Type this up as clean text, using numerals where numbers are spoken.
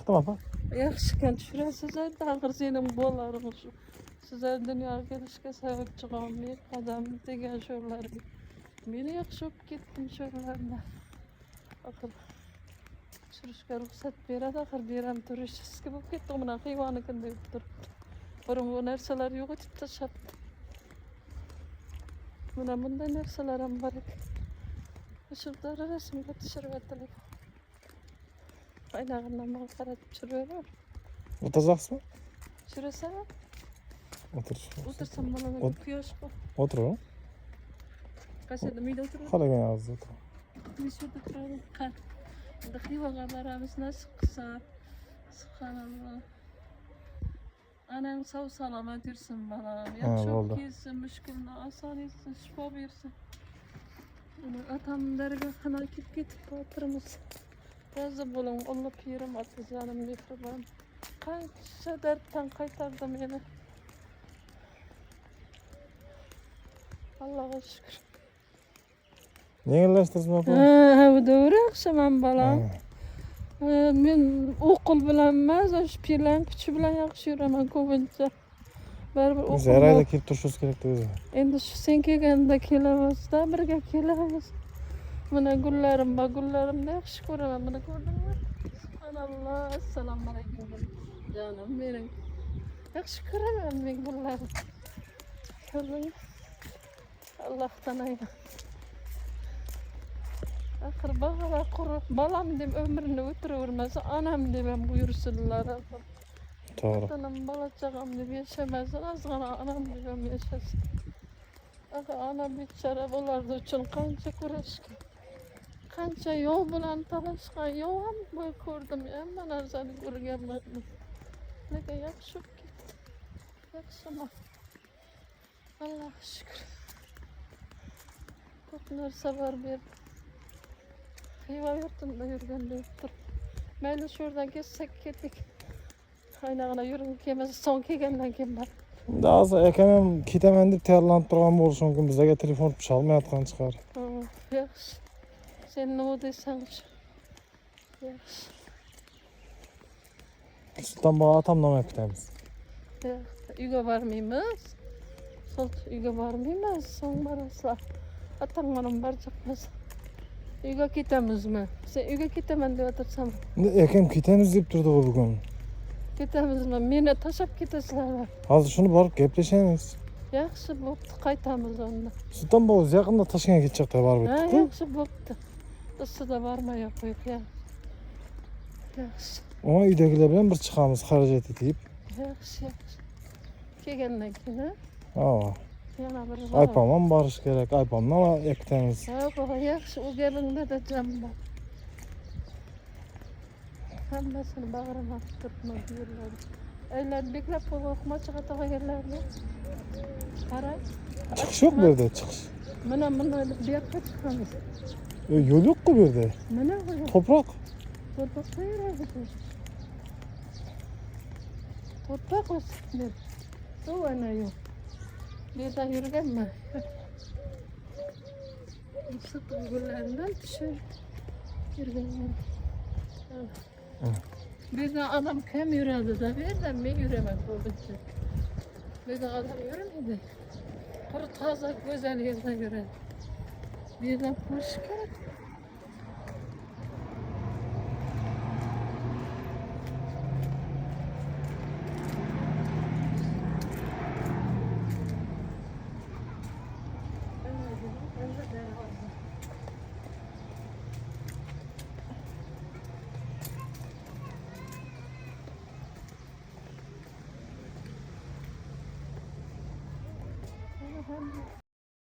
Çıktım apa. Yaxşıken düşürəsizlər də axır senin bolarınız. Sizlər dünya gelişke sebep çıqamayıb adam degan şöyle. Meni yaxşı olub ketdim şöylerde. Axır sürüşke ruhsat beradi, axır berem turishsiz bo'lib ketdim. Mana hayvonnikinde deb turibdi. Burun bu narsalar yo'q etib tashlabdi. Mana bunday narsalar ham bor ekan. Shunday rasmga tushirib atdilar. Aynağından bana karatıp çürüyorlar. Oturacaksın mı? Çürüse Otur. otursam bana bir kuyaş bu. Otur o. Kaç adım iyi de oturuyor. Hala gene az otur. Biz şurada oturalım. Kan. Daki vakalarımız nasıl kısa. Subhanallah. Anan sağ salamet etsin bana. Ya çok iyisin, müşkülüne asan etsin, şifa versin. Atam dergahına gidip oturumuz. Razı bulun, Allah pirim atı canım mihriban. Kaçça dertten kaytardı beni. Allah'a şükür. Ne yerleştirdin apa? Bu doğru akşam balam. Men okul bilan emas, shu pirlan kuchi bilan yaxshi yuraman ko'pincha. Baribir Biz her ayda kelib turishimiz kerak o'zi. Endi shu sen kelganda kelamiz-da, birga kelamiz. Mana gullarim bor, gullarimni yaxshi ko'raman. Mana ko'rdingmi? Subhanalloh, assalomu alaykum. Canım benim. Yaxshi ko'raman men gullarni. Ko'rdingmi? Allohdan aynan. Axir bagalar qurib, balam deb ömrünü o'tiravermasa, anam deb ham buyursinlar. To'g'ri. Anam bola chaqam deb yashamasin, ozgina anam deb ham yashasin. Axir anam bechora bular uchun qancha kurashgan. Qancha yov bilan talashgan, yov ham bo'y ko'rdim, hamma narsani ko'rganman. Lekin yaxshi bo'lib ketdi. Yaxshiman. Allohga shukr. Ko'p narsa bor berdi. Hayvan yurtunda yurganda yurtdur. Mayli şuradan kessek ketdik. Aynağına yürün kemesi son kelgandan keyin bor. Daha az ekenem ketaman deb tayyorlanib turgan bo'lishi mumkin. Bizga telefon chalmayotgan chiqar. Yaxshi. Sen nima deysan? Yaxshi. Sultonbog' atamdan olib ketamiz. Uyga bormaymiz. Sol uyga bormaymiz. So'ng borasizlar. Atam menam barchamiz. Uyga ketamizmi? Sen uyga ketaman deb o'tirsam. Ekem ketamiz deb turdi u bugun. Ketamizmi? Meni tashlab ketasizlar. Hozir shuni borib gaplashamiz. Yaxshi bo'pti, qaytamiz onda. Sultonbog' yaqinda Toshkentga ketmoqda baribir. Yaxshi bo'pti. Ustida bormay qo'yib, yaxshi. Ama uydagilar bilan bir chiqamiz xarajat etib. Yaxshi. Kelgandan keyin, Ha. yana bir Aypam ham borish kerak. Aypamni ekitamiz. Ha, yaxshi, u gapingda da jam bor. Hammasini bag'rima turibman buyurladi. Aylar beklab qo'ymoqchiga tog'aganlarni. Qara. Chiqish yo'q bu yerda, chiqish. Mana bu yoqqa chiqamiz. Yo'l yo'q-ku bu yerda. Mana bu. Toprak. Toprak qayerda? Toprak o'sibdi. Suv ana yo'q. Bu yerdan yurganman. Sut gullaridan tushib yurganman. Bu yerdan adam kim yuradi-da? Bu yerdan men yuraman ko'pincha. Bu yerdan adam yurmaydi. Quri toza go'zal yerdan yuradi. Bu yerdan ko'rish kerak.